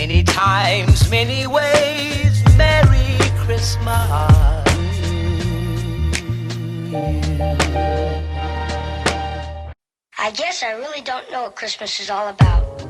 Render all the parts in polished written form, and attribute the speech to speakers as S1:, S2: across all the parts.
S1: Many times, many ways, Merry Christmas.
S2: I guess I really don't know what Christmas is all about.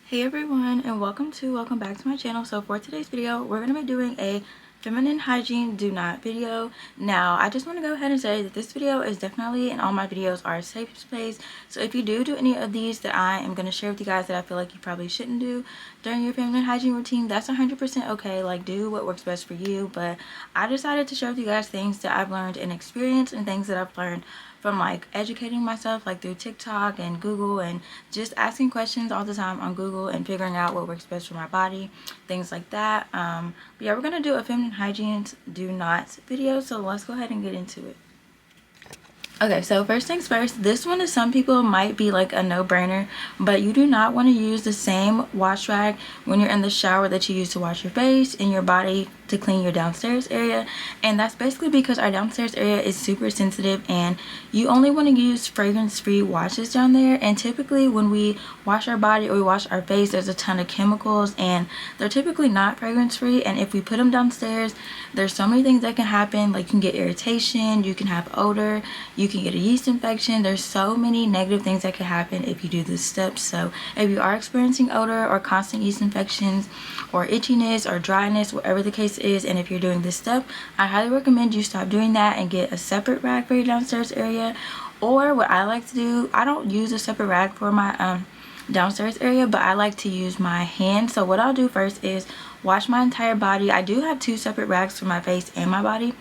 S3: Hey everyone, and welcome back to my channel. So for today's video, we're going to be doing a feminine hygiene do not video. Now I just want to go ahead and say that this video is definitely, and all my videos are, a safe space. So if you do any of these that I am going to share with you guys that I feel like you probably shouldn't do during your feminine hygiene routine, that's 100% okay. Like, do what works best for you. But I decided to share with you guys things that I've learned in experience and things that I've learned from like educating myself, like through TikTok and Google, and just asking questions all the time on Google and figuring out what works best for my body, things like that. But yeah, we're gonna do a feminine hygiene do not video, so let's go ahead and get into it. Okay, so first things first, this one to some people might be like a no-brainer, but you do not want to use the same wash rag when you're in the shower that you use to wash your face and your body to clean your downstairs area. And that's basically because our downstairs area is super sensitive, and you only want to use fragrance-free washes down there. And typically when we wash our body or we wash our face, there's a ton of chemicals and they're typically not fragrance-free. And if we put them downstairs, there's so many things that can happen. Like, you can get irritation, you can have odor, you can get a yeast infection. There's so many negative things that can happen if you do this step. So if you are experiencing odor or constant yeast infections or itchiness or dryness, whatever the case is, and if you're doing this step, I highly recommend you stop doing that and get a separate rag for your downstairs area. Or what I like to do, I don't use a separate rag for my downstairs area, but I like to use my hand. So what I'll do first is wash my entire body. I do have two separate rags for my face and my body,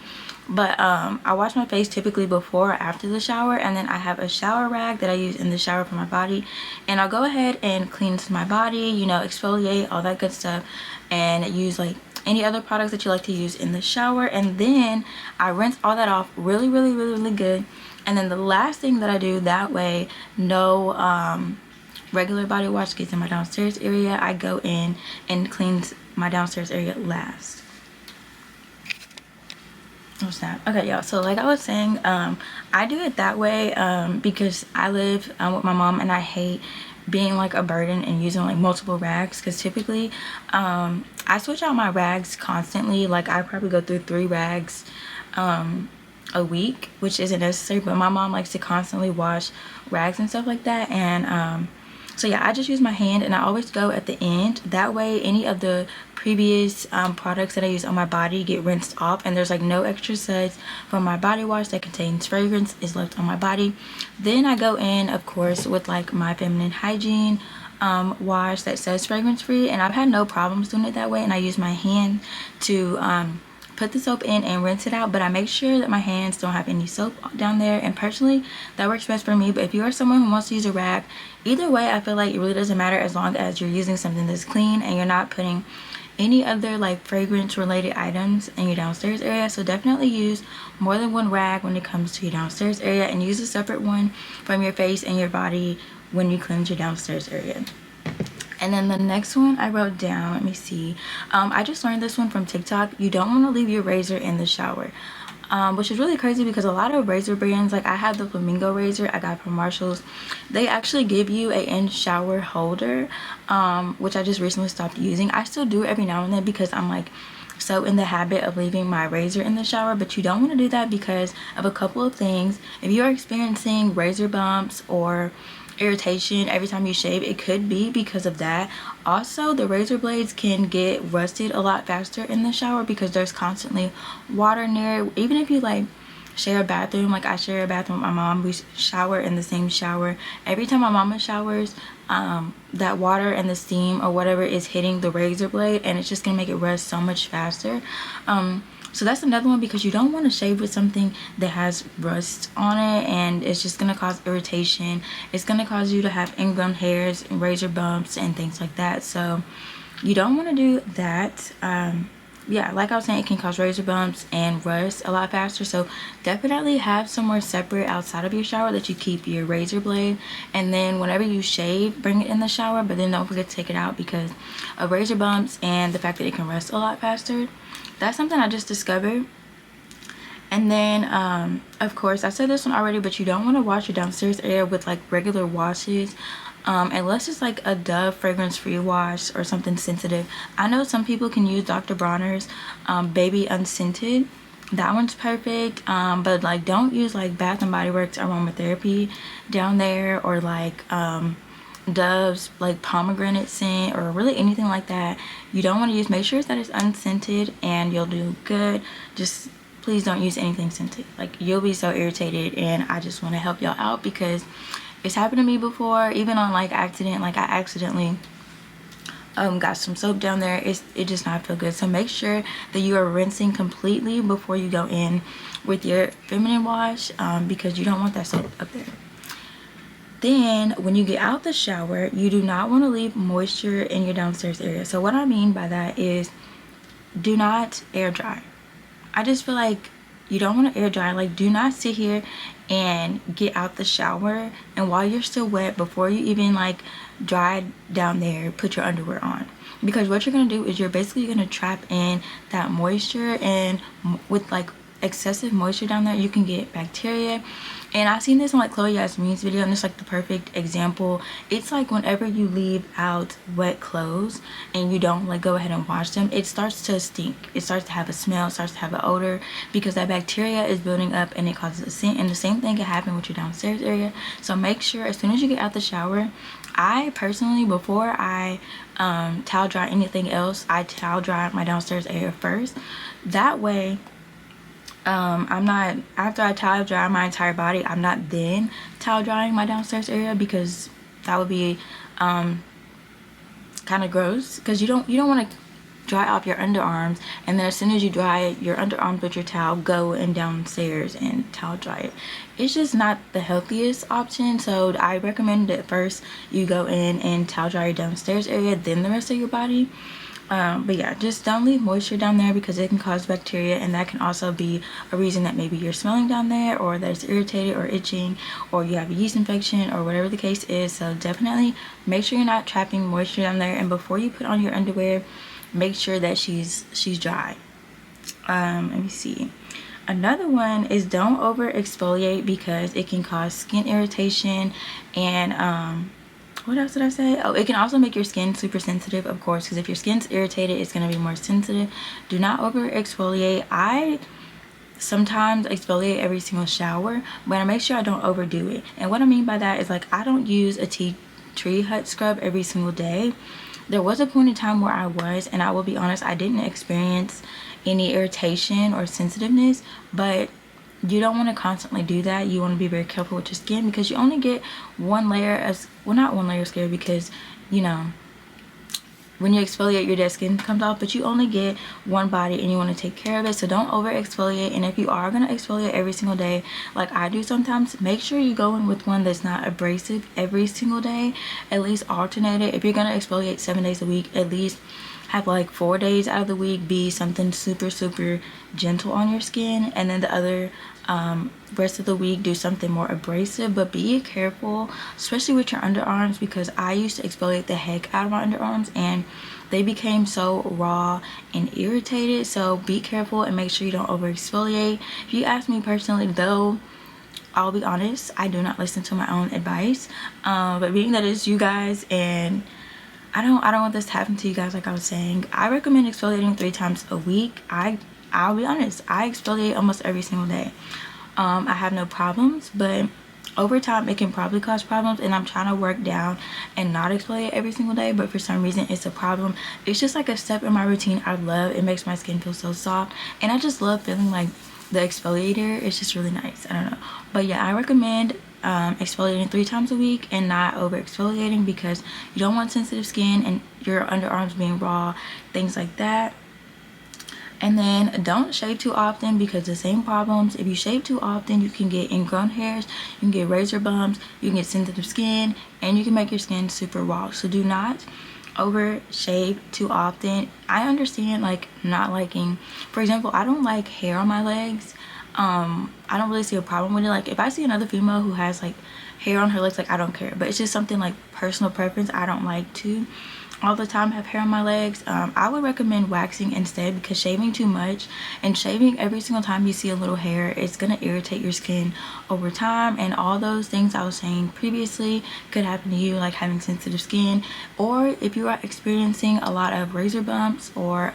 S3: but I wash my face typically before or after the shower, and then I have a shower rag that I use in the shower for my body. And I'll go ahead and cleanse my body, you know, exfoliate, all that good stuff, and use like any other products that you like to use in the shower. And then I rinse all that off really good. And then the last thing that I do, that way no regular body wash gets in my downstairs area, I go in and cleanse my downstairs area last. Oh snap. Okay, y'all, so like I was saying, I do it that way because I live with my mom, and I hate being like a burden and using like multiple rags, because typically I switch out my rags constantly. Like, I probably go through 3 rags a week, which isn't necessary, but my mom likes to constantly wash rags and stuff like that. And so yeah, I just use my hand, and I always go at the end. That way any of the previous products that I use on my body get rinsed off, and there's like no extra suds from my body wash that contains fragrance is left on my body. Then I go in, of course, with like my feminine hygiene wash that says fragrance free, and I've had no problems doing it that way. And I use my hand to put the soap in and rinse it out, but I make sure that my hands don't have any soap down there. And personally, that works best for me. But if you are someone who wants to use a rag, either way, I feel like it really doesn't matter, as long as you're using something that's clean and you're not putting any other like fragrance related items in your downstairs area. So definitely use more than one rag when it comes to your downstairs area, and use a separate one from your face and your body when you cleanse your downstairs area. And then the next one I wrote down, let me see, I just learned this one from TikTok. You don't want to leave your razor in the shower, which is really crazy, because a lot of razor brands, like I have the Flamingo razor I got from Marshall's, they actually give you a in-shower holder, which I just recently stopped using. I still do it every now and then because I'm like so in the habit of leaving my razor in the shower, but you don't want to do that because of a couple of things. If you are experiencing razor bumps or irritation every time you shave, it could be because of that. Also, the razor blades can get rusted a lot faster in the shower because there's constantly water near it. Even if you like share a bathroom, like I share a bathroom with my mom, we shower in the same shower. Every time my mama showers, that water and the steam or whatever is hitting the razor blade, and it's just gonna make it rust so much faster. So that's another one, because you don't want to shave with something that has rust on it, and it's just going to cause irritation. It's going to cause you to have ingrown hairs and razor bumps and things like that. So you don't want to do that. Yeah, like I was saying, it can cause razor bumps and rust a lot faster. So definitely have somewhere separate outside of your shower that you keep your razor blade, and then whenever you shave, bring it in the shower, but then don't forget to take it out because of razor bumps and the fact that it can rust a lot faster. That's something I just discovered, And then of course I said this one already, but you don't want to wash your downstairs area with like regular washes, unless it's like a Dove fragrance free wash or something sensitive. I know some people can use Dr. Bronner's baby unscented. That one's perfect. But like don't use like Bath and Body Works aromatherapy down there, or like Dove's like pomegranate scent, or really anything like that. You don't want to use. Make sure that it's unscented and you'll do good. Just please don't use anything scented. Like you'll be so irritated, and I just want to help y'all out because it's happened to me before, even on like accident. Like I accidentally got some soap down there. It does not feel good. So make sure that you are rinsing completely before you go in with your feminine wash, because you don't want that soap up there. Then when you get out the shower, you do not want to leave moisture in your downstairs area. So what I mean by that is do not air dry. I just feel like you don't want to air dry. Like do not sit here and get out the shower and while you're still wet, before you even like dry down there, put your underwear on, because what you're going to do is you're basically going to trap in that moisture, and with like excessive moisture down there you can get bacteria. And I've seen this on like Chloe Yasmin's video, and it's like the perfect example. It's like whenever you leave out wet clothes and you don't like go ahead and wash them, it starts to stink. It starts to have a smell, it starts to have an odor, because that bacteria is building up and it causes a scent. And the same thing can happen with your downstairs area. So make sure as soon as you get out the shower, I personally, before I towel dry anything else, I towel dry my downstairs area first. That way I'm not, after I towel dry my entire body, I'm not then towel drying my downstairs area, because that would be kind of gross, because you don't want to dry off your underarms and then as soon as you dry your underarms with your towel, go and downstairs and towel dry it. It's just not the healthiest option. So I recommend that first you go in and towel dry your downstairs area, then the rest of your body. But yeah, just don't leave moisture down there, because it can cause bacteria, and that can also be a reason that maybe you're smelling down there, or that it's irritated or itching, or you have a yeast infection, or whatever the case is. So definitely make sure you're not trapping moisture down there, and before you put on your underwear, make sure that she's dry. Let me see. Another one is don't over exfoliate, because it can cause skin irritation, and what else did I say? Oh, it can also make your skin super sensitive, of course, because if your skin's irritated, it's going to be more sensitive. Do not over exfoliate. I sometimes exfoliate every single shower, but I make sure I don't overdo it. And what I mean by that is, like, I don't use a tea tree hut scrub every single day. There was a point in time where I was, and I will be honest, I didn't experience any irritation or sensitiveness, but you don't want to constantly do that. You want to be very careful with your skin, because you only get one layer of, well, not one layer of skin, because you know when you exfoliate your dead skin comes off, but you only get one body and you want to take care of it. So don't over exfoliate. And if you are going to exfoliate every single day like I do sometimes, make sure you go in with one that's not abrasive every single day. At least alternate it. If you're going to exfoliate 7 days a week, at least have like 4 days out of the week be something super gentle on your skin, and then the other rest of the week do something more abrasive. But be careful, especially with your underarms, because I used to exfoliate the heck out of my underarms and they became so raw and irritated. So be careful and make sure you don't over exfoliate. If you ask me personally though, I'll be honest, I do not listen to my own advice, but being that it's you guys, and I don't want this to happen to you guys, like I was saying, I recommend exfoliating 3 times a week. I'll be honest, I exfoliate almost every single day. I have no problems, but over time it can probably cause problems, and I'm trying to work down and not exfoliate every single day, but for some reason it's a problem. It's just like a step in my routine I love. It makes my skin feel so soft, and I just love feeling like the exfoliator. It's just really nice. I don't know, but yeah, I recommend exfoliating 3 times a week and not over exfoliating, because you don't want sensitive skin and your underarms being raw, things like that. And then don't shave too often, because the same problems. If you shave too often, you can get ingrown hairs, you can get razor bumps, you can get sensitive skin, and you can make your skin super raw. So do not over shave too often. I understand like not liking, for example, I don't like hair on my legs. I don't really see a problem with it. Like if I see another female who has like hair on her legs, like I don't care, but it's just something like personal preference. I don't like to. all the time have hair on my legs, I would recommend waxing instead, because shaving too much and shaving every single time you see a little hair, it's gonna irritate your skin over time, and all those things I was saying previously could happen to you, like having sensitive skin, or if you are experiencing a lot of razor bumps or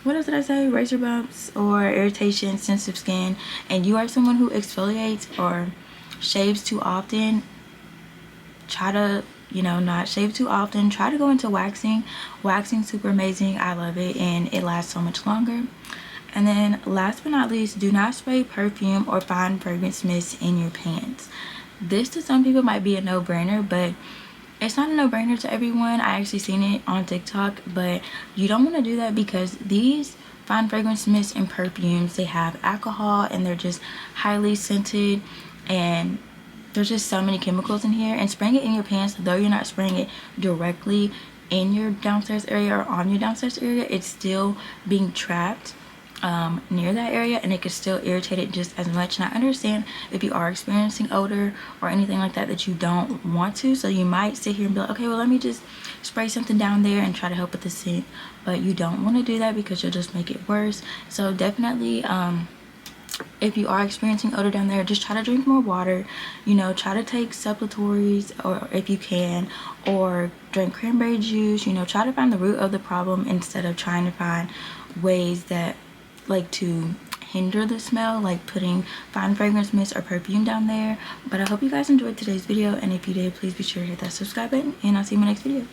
S3: what else did I say? Razor bumps or irritation, sensitive skin, and you are someone who exfoliates or shaves too often, try to, you know, not shave too often. Try to go into waxing. Waxing's super amazing. I love it, and it lasts so much longer. And then last but not least, do not spray perfume or fine fragrance mist in your pants. This to some people might be a no-brainer, but it's not a no-brainer to everyone. I actually seen it on TikTok, but you don't want to do that, because these fine fragrance mists and perfumes, they have alcohol and they're just highly scented, and there's just so many chemicals in here, and spraying it in your pants, though you're not spraying it directly in your downstairs area or on your downstairs area, it's still being trapped near that area, and it could still irritate it just as much. And I understand if you are experiencing odor or anything like that you don't want to, so you might sit here and be like, okay, well, let me just spray something down there and try to help with the scent, but you don't want to do that, because you'll just make it worse. So definitely if you are experiencing odor down there, just try to drink more water, you know, try to take supplements, or if you can, or drink cranberry juice, you know, try to find the root of the problem instead of trying to find ways that like to hinder the smell, like putting fine fragrance mist or perfume down there. But I hope you guys enjoyed today's video, and if you did, please be sure to hit that subscribe button, and I'll see you in my next video.